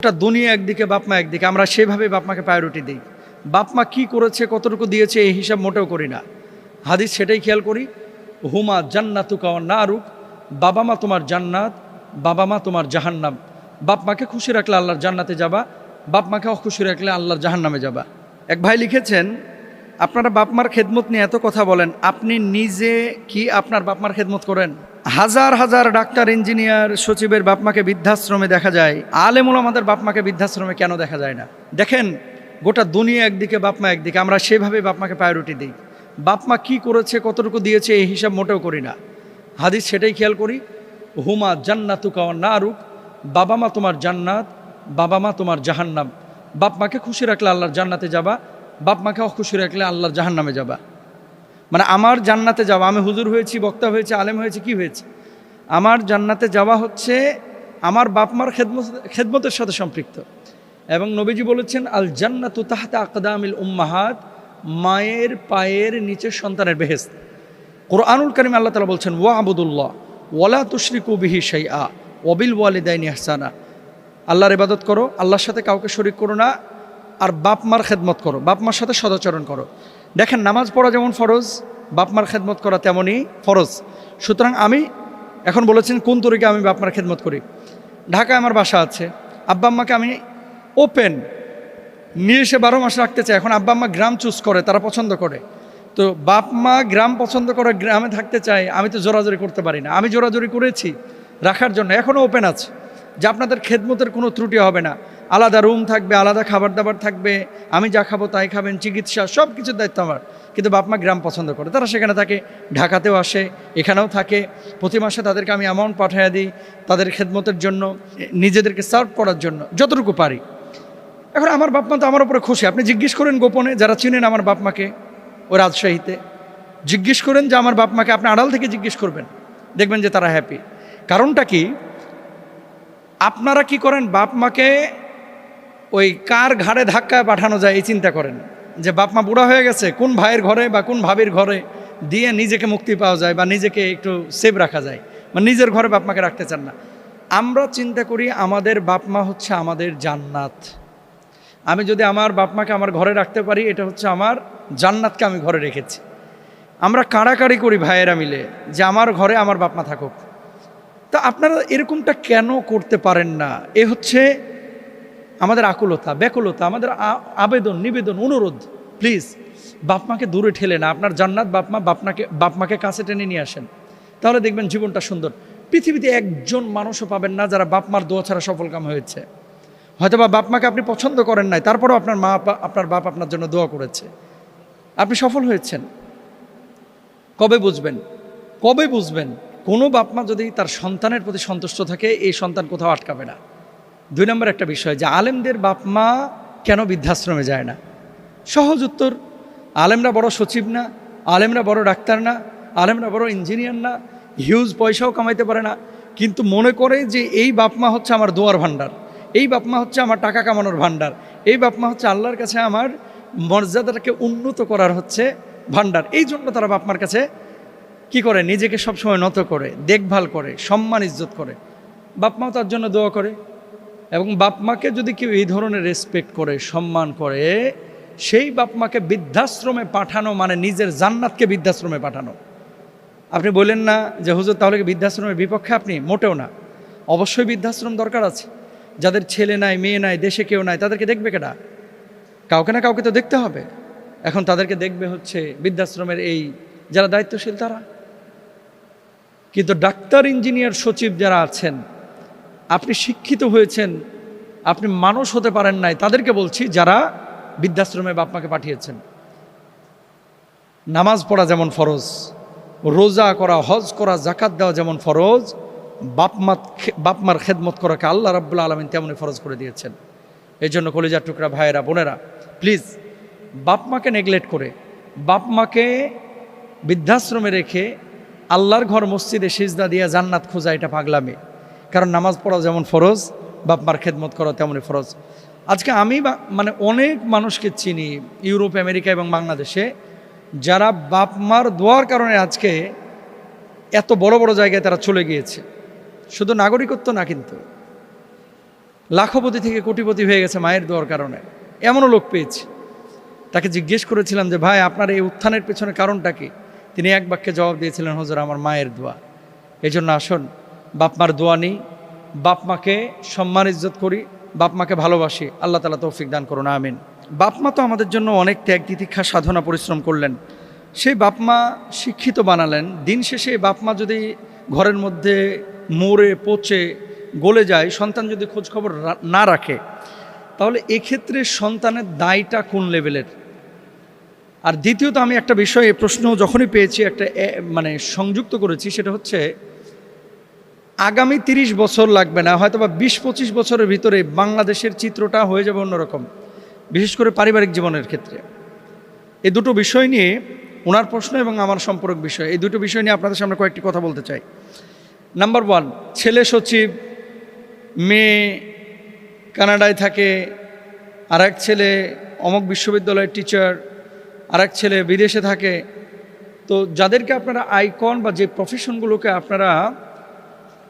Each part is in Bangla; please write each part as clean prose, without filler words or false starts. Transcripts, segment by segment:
একটা দুনিয়া একদিকে, বাপমা একদিকে, আমরা সেভাবে বাপমাকে প্রায়োরিটি দিই। বাপমা কি করেছে, কতটুকু দিয়েছে এই হিসাব মোটেও করি না। হাদিস সেটাই খেয়াল করি, হুমা জান্নাতুকা ওয়া নারুক, বাবা মা তোমার জান্নাত, বাবা মা তোমার জাহান্নাম। বাপমাকে খুশি রাখলে আল্লাহর জান্নাতে যাবা, বাপমাকে অখুশি রাখলে আল্লাহর জাহান্নামে যাবা। এক ভাই লিখেছেন, আপনারা বাপমার খেদমত নিয়ে এত কথা বলেন, আপনি নিজে কি আপনার বাপমার খেদমত করেন? হাজার হাজার ডাক্তার, ইঞ্জিনিয়ার, সচিবের বাপমাকে বৃদ্ধাশ্রমে দেখা যায়, আলেম ওলামাদের বাপমাকে বৃদ্ধাশ্রমে কেন দেখা যায় না? দেখেন, গোটা দুনিয়া একদিকে, বাপমা একদিকে, আমরা সেভাবে বাপমাকে প্রায়োরিটি দিই। বাপমা কি করেছে, কতটুকু দিয়েছে এই হিসাব মোটেও করি না। হাদিস সেটাই খেয়াল করি, হুমা জান্নাতুকা ওয়া নারুক, বাবা মা তোমার জান্নাত, বাবা মা তোমার জাহান্নাম। বাপমাকে খুশি রাখলে আল্লাহর জান্নাতে যাবা, বাপমাকে অখুশি রাখলে আল্লাহর জাহান্নামে যাবা। মানে আমার জান্নাতে যাওয়া, আমি হুজুর হয়েছি, বক্তা হয়েছে, আলেম হয়েছে, কি হয়েছে, আমার জান্নাতে যাওয়া হচ্ছে আমার বাপমার খেদমতের সাথে সম্পৃক্ত। এবং নবীজি বলেছেন, আল জান্নাতু তাহতা আকদামিল উম্মাহাত, মায়ের পায়ের নিচে সন্তানের বেহেশত। কুরআনুল কারীমে আল্লাহ তাআলা বলছেন, ওয়া আবুদুল্লাহ ওয়ালা তুশরিকু বিহি শাইআ ওয়া বিল ওয়ালিদাইনি ইহসানা। আল্লাহর ইবাদত করো, আল্লাহর সাথে কাউকে শরীক করো না, আর বাপমার খেদমত করো, বাপমার সাথে সদাচরণ করো। দেখেন, নামাজ পড়া যেমন ফরজ, বাপমার খেদমত করা তেমনই ফরজ। সুতরাং আমি এখন বলেছেন কোন তরিকে আমি বাপমার খেদমত করি। ঢাকায় আমার বাসা আছে, আব্বা আম্মাকে আমি ওপেন নিয়ে এসে 12 মাস রাখতে চাই। এখন আব্বা আম্মা গ্রাম চুজ করে, তারা পছন্দ করে, তো বাপ মা গ্রাম পছন্দ করে, গ্রামে থাকতে চায়, আমি তো জোরাজোরি করতে পারি না। আমি জোরাজোরি করেছি রাখার জন্য, এখনও ওপেন আছে যে আপনাদের খেদমতের কোনো ত্রুটি হবে না, আলাদা রুম থাকবে, আলাদা খাবার দাবার থাকবে, আমি যা খাবো তাই খাবেন, চিকিৎসা সব কিছুর দায়িত্ব আমার। কিন্তু বাপ মা গ্রাম পছন্দ করে, তারা সেখানে থাকে, ঢাকাতেও আসে, এখানেও থাকে। প্রতি মাসে তাদেরকে আমি অ্যামাউন্ট পাঠিয়ে দিই তাদের খেদমতের জন্য, নিজেদেরকে সার্ভ করার জন্য যতটুকু পারি। এখন আমার বাপ মা তো আমার উপরে খুশি। আপনি জিজ্ঞেস করেন গোপনে, যারা চিনেন আমার বাপ মাকে ও রাজশাহীতে, জিজ্ঞেস করেন যে আমার বাপ মাকে, আপনি আড়াল থেকে জিজ্ঞেস করবেন, দেখবেন যে তারা হ্যাপি। কারণটা কি? আপনারা কি করেন, বাপ মাকে ওই কার ঘাড়ে ধাক্কায় পাঠানো যায় এই চিন্তা করেন, যে বাপ মা বুড়া হয়ে গেছে, কোন ভাইয়ের ঘরে বা কোন ভাবির ঘরে দিয়ে নিজেকে মুক্তি পাওয়া যায় বা নিজেকে একটু সেভ রাখা যায়, মানে নিজের ঘরে বাপ মাকে রাখতে চান না। আমরা চিন্তা করি আমাদের বাপ মা হচ্ছে আমাদের জান্নাত। আমি যদি আমার বাপ মাকে আমার ঘরে রাখতে পারি, এটা হচ্ছে আমার জান্নাতকে আমি ঘরে রেখেছি। আমরা কাড়াকাড়ি করি ভাইয়েরা মিলে যে আমার ঘরে আমার বাপ মা থাকুক। তা আপনারা এরকমটা কেন করতে পারেন না? এ হচ্ছে আমাদের আকুলতা, ব্যাকুলতা, আমাদের আবেদন, নিবেদন, অনুরোধ, প্লিজ বাপ মাকে দূরে ঠেলে না, আপনার জান্নাত বাপ মাকে কাছে টেনে নিয়ে আসেন, তাহলে দেখবেন জীবনটা সুন্দর। পৃথিবীতে একজন মানুষও পাবেন না যারা বাপ মার দোয়া ছাড়া সফলকাম হয়েছে। হয়তোবা বাপ মাকে আপনি পছন্দ করেন নাই, তারপরেও আপনার বাপ আপনার জন্য দোয়া করেছে, আপনি সফল হয়েছেন। কবে বুঝবেন? কবে বুঝবেন? কোনো বাপ মা যদি তার সন্তানের প্রতি সন্তুষ্ট থাকে, এই সন্তান কোথাও আটকাবে না। 2 নম্বর একটা বিষয়, যে আলেমদের বাপ মা কেন বৃদ্ধাশ্রমে যায় না? সহজ উত্তর, আলেমরা বড় সচিব না, আলেমরা বড় ডাক্তার না, আলেমরা বড় ইঞ্জিনিয়ার না, হিউজ পয়সাও কামাইতে পারে না, কিন্তু মনে করে যে এই বাপ মা হচ্ছে আমার দোয়ার ভাণ্ডার, এই বাপ মা হচ্ছে আমার টাকা কামানোর ভাণ্ডার, এই বাপ মা হচ্ছে আল্লাহর কাছে আমার মর্যাদাটাকে উন্নত করার হচ্ছে ভাণ্ডার। এই জন্য তারা বাপ মার কাছে কি করে, নিজেকে সবসময় নত করে, দেখভাল করে, সম্মান ইজ্জত করে। বাপ মাও তার জন্য দোয়া করে। এবং বাপ মাকে যদি কেউ এই ধরনের রেসপেক্ট করে, সম্মান করে, সেই বাপ মাকে বৃদ্ধাশ্রমে পাঠানো মানে নিজের জান্নাতকে বৃদ্ধাশ্রমে পাঠানো। আপনি বলেন না যে হুজুর তাহলে কি বৃদ্ধাশ্রমের বিপক্ষে আপনি? মোটেও না। অবশ্যই বৃদ্ধাশ্রম দরকার আছে। যাদের ছেলে নাই, মেয়ে নাই, দেশে কেউ নাই, তাদেরকে দেখবে কেডা? কাউকে না কাউকে তো দেখতে হবে। এখন তাদেরকে দেখবে হচ্ছে বৃদ্ধাশ্রমের এই যারা দায়িত্বশীল তারা। কিন্তু ডাক্তার, ইঞ্জিনিয়ার, সচিব যারা আছেন, আপনি শিক্ষিত হয়েছেন, আপনি মানুষ হতে পারেন নাই, তাদেরকে বলছি যারা বৃদ্ধাশ্রমে বাপ মাকে পাঠিয়েছেন। নামাজ পড়া যেমন ফরজ, রোজা করা, হজ করা, জাকাত দেওয়া যেমন ফরজ, বাপ মার খেদমত করাকে আল্লাহ রাব্বুল আলামিন তেমনই ফরজ করে দিয়েছেন। এই জন্য কলিজার টুকরা ভাইয়েরা, বোনেরা, প্লিজ বাপ মাকে নেগলেক্ট করে, বাপ মাকে বৃদ্ধাশ্রমে রেখে আল্লাহর ঘর মসজিদে সিজদা দিয়া জান্নাত খোঁজা, এটা পাগলামি। কারণ নামাজ পড়া যেমন ফরজ, বাপ মার খেদমত করা তেমনই ফরজ। আজকে আমি মানে অনেক মানুষকে চিনি ইউরোপ, আমেরিকা এবং বাংলাদেশে, যারা বাপ মার দোয়ার কারণে আজকে এত বড় বড় জায়গায় তারা চলে গিয়েছে। শুধু নাগরিকত্ব না, কিন্তু লাখপতি থেকে কোটিপতি হয়ে গেছে মায়ের দোয়ার কারণে। এমনও লোক পেয়েছি, তাকে জিজ্ঞেস করেছিলাম যে ভাই আপনার এই উত্থানের পেছনে কারণটা কি? তিনি এক বাক্যে জবাব দিয়েছিলেন, হুজুর আমার মায়ের দোয়া। এই জন্য আসুন বাপ মার দোয়া নিই, বাপ মাকে সম্মান ইজ্জত করি, বাপ মাকে ভালোবাসি। আল্লাহ তাআলা তৌফিক দান করুন, আমিন। বাপ মা তো আমাদের জন্য অনেক ত্যাগ তিতিক্ষা সাধনা পরিশ্রম করলেন, সেই বাপ মা শিক্ষিত বানালেন। দিন শেষে বাপ মা যদি ঘরের মধ্যে মরে পচে গলে যায়, সন্তান যদি খোঁজখবর না রাখে, তাহলে এক্ষেত্রে সন্তানের দায়টা কোন লেভেলের? আর দ্বিতীয়ত আমি একটা বিষয়ে প্রশ্ন যখনই পেয়েছি একটা মানে সংযুক্ত করেছি, সেটা হচ্ছে আগামী 30 বছর লাগবে না, হয়তো বা 20-25 বছরের ভিতরে বাংলাদেশের চিত্রটা হয়ে যাবে অন্যরকম, বিশেষ করে পারিবারিক জীবনের ক্ষেত্রে। এই দুটো বিষয় নিয়ে ওনার প্রশ্ন এবং আমার সম্পর্ক বিষয়, এই দুটো বিষয় নিয়ে আপনাদের সামনে কয়েকটি কথা বলতে চাই। নাম্বার 1, ছেলে সচিব, মেয়ে কানাডায় থাকে, আর এক ছেলে অমুক বিশ্ববিদ্যালয়ের টিচার, আর এক ছেলে বিদেশে থাকে। তো যাদেরকে আপনারা আইকন বা যে প্রফেশনগুলোকে আপনারা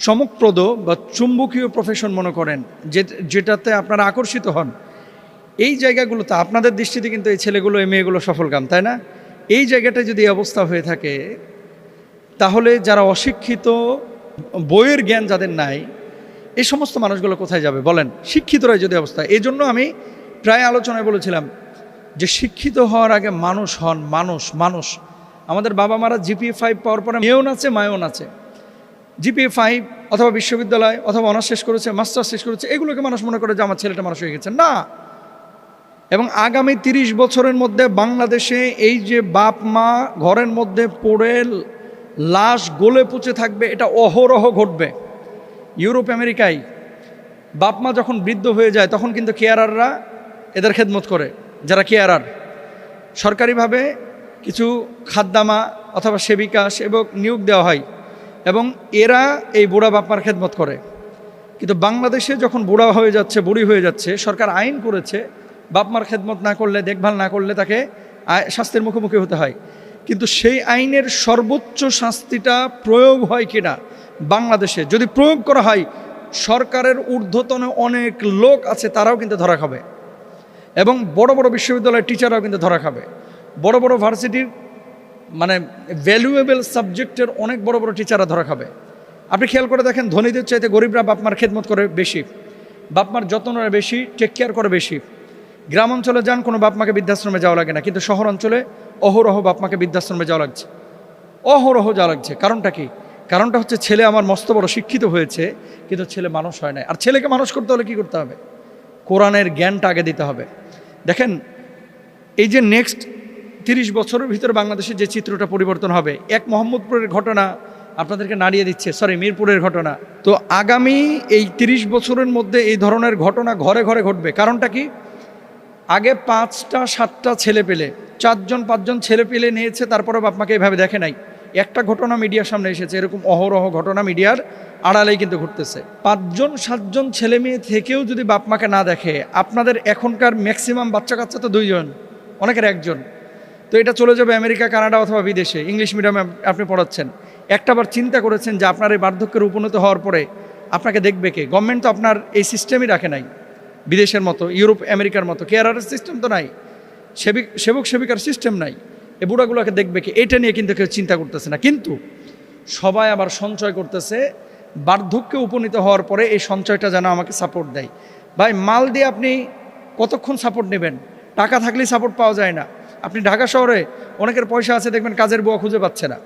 চমকপ্রদ বা চুম্বকীয় প্রফেশন মনে করেন, যেটাতে আপনারা আকর্ষিত হন, এই জায়গাগুলোতে আপনাদের দৃষ্টিতে কিন্তু এই ছেলেগুলো এই মেয়েগুলো সফলকাম, তাই না? এই জায়গাটায় যদি অবস্থা হয়ে থাকে, তাহলে যারা অশিক্ষিত, বইয়ের জ্ঞান যাদের নাই, এই সমস্ত মানুষগুলো কোথায় যাবে বলেন? শিক্ষিতরাই যদি অবস্থা। এই জন্য আমি প্রায় আলোচনায় বলেছিলাম যে শিক্ষিত হওয়ার আগে মানুষ হন। মানুষ আমাদের বাবা মারা জিপিএ 5 পাওয়ার পরে মেয়েও নাচে মায়েও নাচে। জিপিএ 5 অথবা বিশ্ববিদ্যালয় অথবা অনার্স শেষ করেছে, মাস্টার্স শেষ করেছে, এগুলোকে মানুষ মনে করে যে আমার ছেলেটা মানুষ হয়ে গেছে না। এবং আগামী 30 বছরের মধ্যে বাংলাদেশে এই যে বাপ মা ঘরের মধ্যে পড়ে লাশ গলে পচে থাকবে, এটা অহরহ ঘটবে। ইউরোপ আমেরিকায় বাপ মা যখন বৃদ্ধ হয়ে যায়, তখন কিন্তু কেয়ারাররা এদের খেদমত করে। যারা কেয়ারার, সরকারিভাবে কিছু খাদ্দামা অথবা সেবিকা সেবক নিয়োগ দেওয়া হয় এবং এরা এই বুড়া বাপ মার খেদমত করে। কিন্তু বাংলাদেশে যখন বুড়া হয়ে যাচ্ছে, বুড়ি হয়ে যাচ্ছে, সরকার আইন করেছে বাপ মার খেদমত না করলে, দেখভাল না করলে তাকে শাস্তির মুখোমুখি হতে হয়। কিন্তু সেই আইনের সর্বোচ্চ শাস্তিটা প্রয়োগ হয় কিনা বাংলাদেশে, যদি প্রয়োগ করা হয়, সরকারের ঊর্ধ্বতনে অনেক লোক আছে, তারাও কিন্তু ধরা খাবে। এবং বড় বড় বিশ্ববিদ্যালয়ের টিচাররাও কিন্তু ধরা খাবে। বড় বড় ভার্সিটির মানে ভ্যালুয়েবল সাবজেক্টের অনেক বড় বড় টিচাররা ধরা খাবে। আপনি খেয়াল করে দেখেন, ধনীদের চাইতে গরিবরা বাপমার খেদমত করে বেশি, বাপমার যত্ন নেয় বেশি, টেক কেয়ার করে বেশি। গ্রাম অঞ্চলে যান, কোনো বাপমাকে বৃদ্ধাশ্রমে যাওয়া লাগে না, কিন্তু শহর অঞ্চলে অহরহ বাপমাকে বৃদ্ধাশ্রমে যাওয়া লাগছে, অহরহ যাওয়া লাগছে। কারণটা কি? কারণটা হচ্ছে ছেলে আমার মস্ত বড় শিক্ষিত হয়েছে, কিন্তু ছেলে মানুষ হয় না। আর ছেলেকে মানুষ করতে হলে কী করতে হবে? কোরআনের জ্ঞানটা আগে দিতে হবে। দেখেন, এই যে নেক্সট 30 বছরের ভিতরে বাংলাদেশে যে চিত্রটা পরিবর্তন হবে, এক মোহাম্মদপুরের ঘটনা আপনাদেরকে নাড়িয়ে দিচ্ছে, মিরপুরের ঘটনা। তো আগামী এই 30 বছরের মধ্যে এই ধরনের ঘটনা ঘরে ঘরে ঘটবে। কারণটা কি? আগে 5টা 7টা ছেলে পেলে, 4জন 5জন ছেলে পেলে নিয়েছে, তারপরে বাপমাকে এইভাবে দেখে নাই। একটা ঘটনা মিডিয়ার সামনে এসেছে, এরকম অহরহ ঘটনা মিডিয়ার আড়ালেই কিন্তু ঘটতেছে। 5জন 7জন ছেলে মেয়ে থেকেও যদি বাপমাকে না দেখে, আপনাদের এখনকার ম্যাক্সিমাম বাচ্চা কাচ্চা তো 2জন, অনেকের 1জন। তো এটা চলে যাবে আমেরিকা, কানাডা অথবা বিদেশে। ইংলিশ মিডিয়ামে আপনি পড়াচ্ছেন, একটাবার চিন্তা করেছেন যে আপনার এই বার্ধক্যের উপনীত হওয়ার পরে আপনাকে দেখবে কে? গভর্নমেন্ট তো আপনার এই সিস্টেমই রাখে নাই, বিদেশের মতো, ইউরোপ আমেরিকার মতো কেয়ারারের সিস্টেম তো নাই, সেবক সেবিকার সিস্টেম নাই। এই বুড়াগুলোকে দেখবে কি? এটা নিয়ে কিন্তু কেউ চিন্তা করতেছে না। কিন্তু সবাই আবার সঞ্চয় করতেছে, বার্ধক্যে উপনীত হওয়ার পরে এই সঞ্চয়টা যেন আমাকে সাপোর্ট দেয়। ভাই, মাল দিয়ে আপনি কতক্ষণ সাপোর্ট নেবেন? টাকা থাকলেই সাপোর্ট পাওয়া যায় না। আপনি ঢাকা শহরে অনেকের পয়সা আছে, দেখবেন কাজের বুয়া খুঁজে পাচ্ছে না।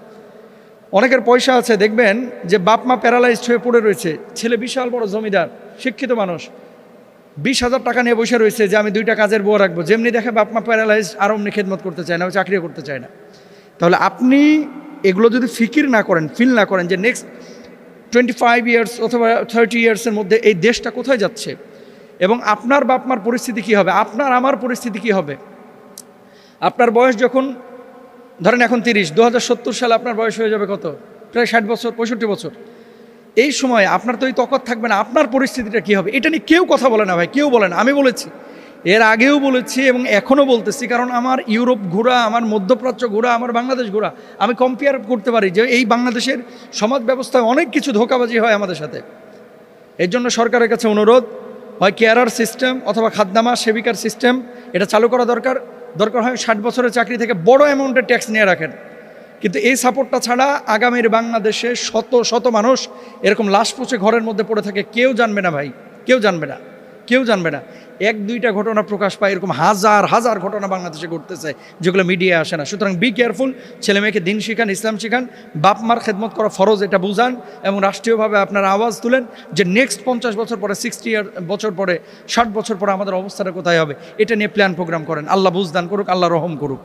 অনেকের পয়সা আছে, দেখবেন যে বাপ মা প্যারালাইজড হয়ে পড়ে রয়েছে, ছেলে বিশাল বড় জমিদার, শিক্ষিত মানুষ, 20,000 টাকা নিয়ে বসে রয়েছে যে আমি 2টা কাজের বুয়া রাখবো। যেমনি দেখে বাপ মা প্যারালাইজড, আর অমনি খেদমত করতে চায় না, ও চাকরিও করতে চায় না। তাহলে আপনি এগুলো যদি ফিকির না করেন, ফিল না করেন যে নেক্সট 25 ইয়ার্স অথবা 30 ইয়ার্সের মধ্যে এই দেশটা কোথায় যাচ্ছে এবং আপনার বাপ মার পরিস্থিতি কী হবে, আপনার আমার পরিস্থিতি কী হবে। আপনার বয়স যখন ধরেন এখন 30, 2070 সালে আপনার বয়স হয়ে যাবে কত? প্রায় 60 বছর, 65 বছর। এই সময় আপনার তো এই তকত থাকবে না, আপনার পরিস্থিতিটা কী হবে এটা নিয়ে কেউ কথা বলে না ভাই, কেউ বলে না। আমি বলেছি, এর আগেও বলেছি এবং এখনও বলতেছি, কারণ আমার ইউরোপ ঘোরা, আমার মধ্যপ্রাচ্য ঘোরা, আমার বাংলাদেশ ঘোরা, আমি কম্পেয়ার করতে পারি যে এই বাংলাদেশের সমাজ ব্যবস্থায় অনেক কিছু ধোঁকাবাজি হয় আমাদের সাথে। এর জন্য সরকারের কাছে অনুরোধ, হয় কেয়ারার সিস্টেম অথবা খাদ্দামা সেবিকার সিস্টেম, এটা চালু করা দরকার। দরকার হয় 60 বছরের চাকরি থেকে বড় অ্যামাউন্টের ট্যাক্স নিয়ে রাখেন। কিন্তু এই সাপোর্টটা ছাড়া আগামীর বাংলাদেশে শত শত মানুষ এরকম লাশ পচে ঘরের মধ্যে পড়ে থাকে, কেউ জানবে না ভাই, কেউ জানবে না, কেউ জানবে না। 1-2টা ঘটনা প্রকাশ পায়, এরকম হাজার হাজার ঘটনা বাংলাদেশে ঘটতেছে যেগুলো মিডিয়ায় আসে না। সুতরাং বি কেয়ারফুল, ছেলে মেয়েকে দিন শিখান, ইসলাম শিখান, বাপ মার খেদমত করা ফরজ এটা বুঝান, এবং রাষ্ট্রীয়ভাবে আপনারা আওয়াজ তুলেন যে নেক্সট 50 বছর পরে, 60 বছর পরে, 60 বছর পরে আমাদের অবস্থাটা কোথায় হবে, এটা নিয়ে প্ল্যান প্রোগ্রাম করেন। আল্লাহ বুঝদান করুক, আল্লাহ রহম করুক।